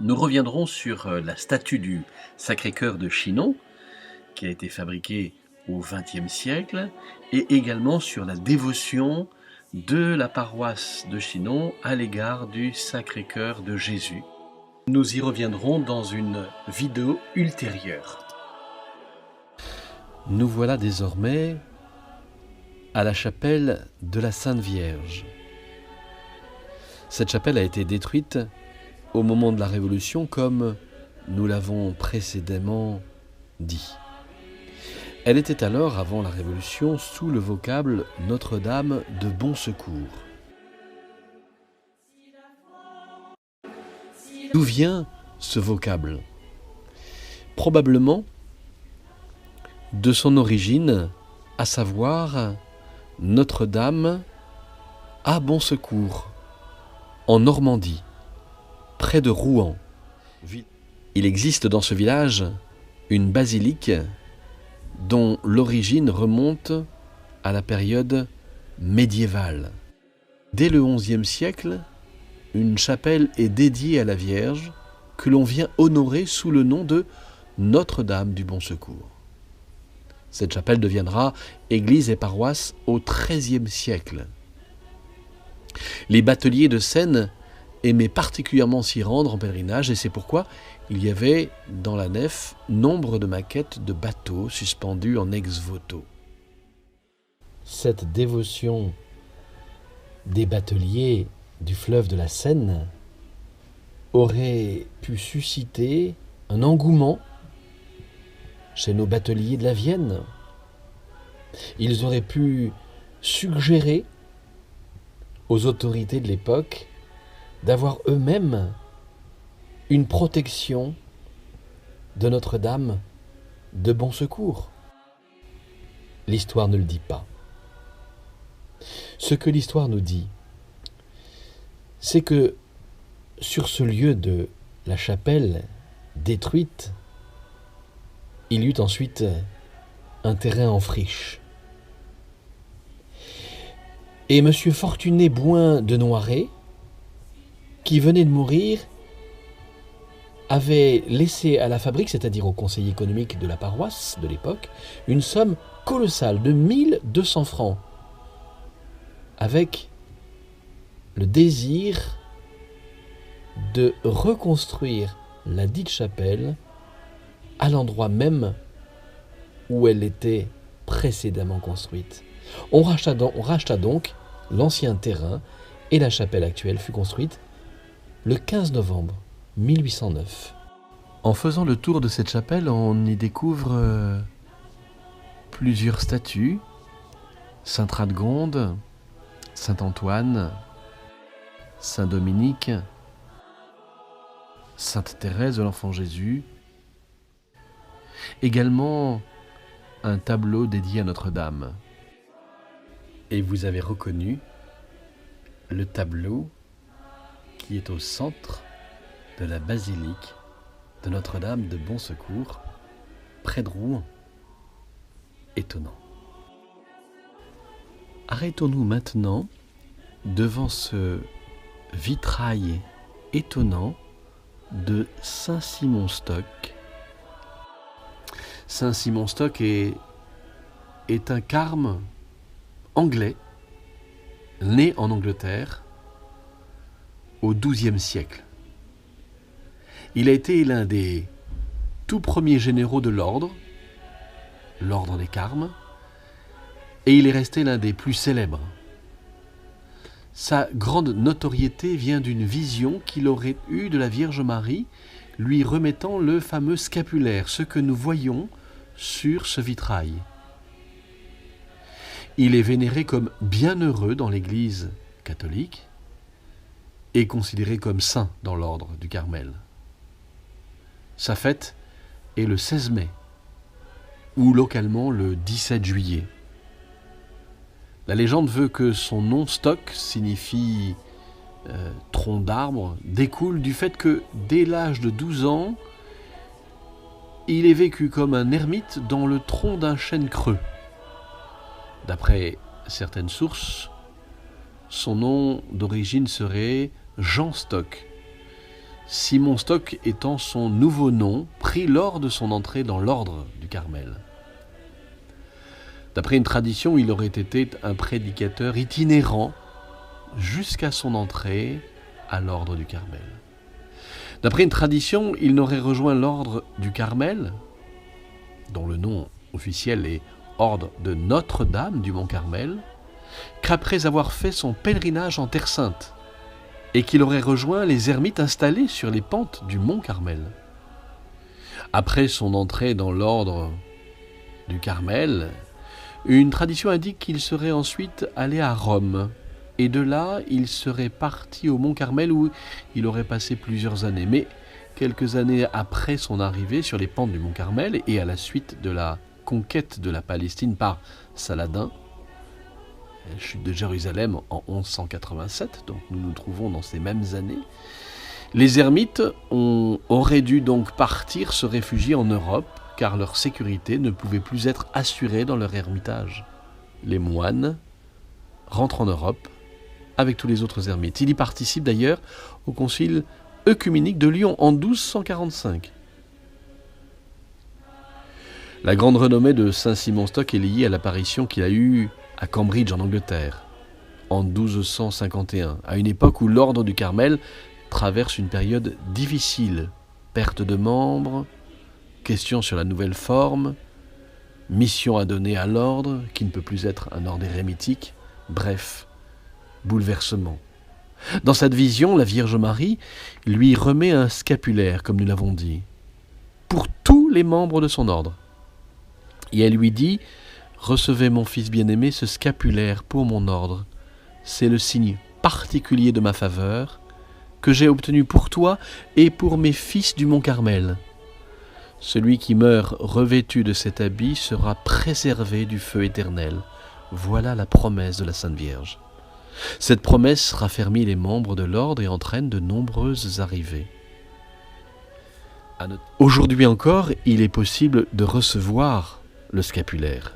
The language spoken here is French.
Nous reviendrons sur la statue du Sacré-Cœur de Chinon, qui a été fabriquée au XXe siècle, et également sur la dévotion de la paroisse de Chinon à l'égard du Sacré-Cœur de Jésus. Nous y reviendrons dans une vidéo ultérieure. Nous voilà désormais à la chapelle de la Sainte Vierge. Cette chapelle a été détruite au moment de la Révolution, comme nous l'avons précédemment dit. Elle était alors, avant la Révolution, sous le vocable Notre-Dame de Bon Secours. D'où vient ce vocable ? Probablement de son origine, à savoir Notre-Dame à Bon Secours, en Normandie, près de Rouen. Il existe dans ce village une basilique dont l'origine remonte à la période médiévale. Dès le XIe siècle, une chapelle est dédiée à la Vierge que l'on vient honorer sous le nom de Notre-Dame du Bon Secours. Cette chapelle deviendra église et paroisse au XIIIe siècle. Les bateliers de Seine aimaient particulièrement s'y rendre en pèlerinage, et c'est pourquoi il y avait dans la nef nombre de maquettes de bateaux suspendus en ex-voto. Cette dévotion des bateliers du fleuve de la Seine aurait pu susciter un engouement chez nos bateliers de la Vienne. Ils auraient pu suggérer aux autorités de l'époque d'avoir eux-mêmes une protection de Notre-Dame de Bon Secours. L'histoire ne le dit pas. Ce que l'histoire nous dit, c'est que sur ce lieu de la chapelle détruite, il y eut ensuite un terrain en friche. Et M. Fortuné Bouin de Noiret, qui venait de mourir, avait laissé à la fabrique, c'est-à-dire au conseil économique de la paroisse de l'époque, une somme colossale de 1200 francs, avec le désir de reconstruire la dite chapelle à l'endroit même où elle était précédemment construite. On racheta donc l'ancien terrain et la chapelle actuelle fut construite le 15 novembre 1809. En faisant le tour de cette chapelle, on y découvre plusieurs statues: Sainte Radegonde, Saint Antoine, Saint Dominique, Sainte Thérèse de l'Enfant Jésus. Également un tableau dédié à Notre-Dame. Et vous avez reconnu le tableau qui est au centre de la basilique de Notre-Dame de Bon Secours, près de Rouen. Étonnant. Arrêtons-nous maintenant devant ce vitrail étonnant de Saint-Simon-Stock. Saint-Simon-Stock est un carme anglais, né en Angleterre au XIIe siècle. Il a été l'un des tout premiers généraux de l'ordre des carmes, et il est resté l'un des plus célèbres. Sa grande notoriété vient d'une vision qu'il aurait eue de la Vierge Marie, lui remettant le fameux scapulaire, ce que nous voyons sur ce vitrail. Il est vénéré comme bienheureux dans l'Église catholique et considéré comme saint dans l'ordre du Carmel. Sa fête est le 16 mai, ou localement le 17 juillet. La légende veut que son nom Stock signifie tronc d'arbre, découle du fait que dès l'âge de 12 ans, il est vécu comme un ermite dans le tronc d'un chêne creux. D'après certaines sources, son nom d'origine serait Jean Stock, Simon Stock étant son nouveau nom pris lors de son entrée dans l'ordre du Carmel. D'après une tradition, il aurait été un prédicateur itinérant jusqu'à son entrée à l'ordre du Carmel. D'après une tradition, il n'aurait rejoint l'ordre du Carmel, dont le nom officiel est Ordre de Notre-Dame du Mont-Carmel, qu'après avoir fait son pèlerinage en Terre Sainte, et qu'il aurait rejoint les ermites installés sur les pentes du Mont Carmel. Après son entrée dans l'ordre du Carmel, une tradition indique qu'il serait ensuite allé à Rome, et de là, il serait parti au Mont Carmel où il aurait passé plusieurs années. Mais quelques années après son arrivée sur les pentes du Mont Carmel, et à la suite de la conquête de la Palestine par Saladin, la chute de Jérusalem en 1187, donc nous nous trouvons dans ces mêmes années, les ermites auraient dû donc partir se réfugier en Europe, car leur sécurité ne pouvait plus être assurée dans leur ermitage. Les moines rentrent en Europe avec tous les autres ermites. Il y participe d'ailleurs au concile œcuménique de Lyon en 1245. La grande renommée de saint Simon Stock est liée à l'apparition qu'il a eue à Cambridge en Angleterre, en 1251, à une époque où l'ordre du Carmel traverse une période difficile, perte de membres, questions sur la nouvelle forme, mission à donner à l'ordre, qui ne peut plus être un ordre érémitique, bref, bouleversement. Dans cette vision, la Vierge Marie lui remet un scapulaire, comme nous l'avons dit, pour tous les membres de son ordre. Et elle lui dit « Recevez, mon fils bien-aimé, ce scapulaire pour mon ordre. C'est le signe particulier de ma faveur que j'ai obtenu pour toi et pour mes fils du Mont Carmel. Celui qui meurt revêtu de cet habit sera préservé du feu éternel. Voilà la promesse de la Sainte Vierge. Cette promesse raffermit les membres de l'ordre et entraîne de nombreuses arrivées. Aujourd'hui encore, il est possible de recevoir le scapulaire.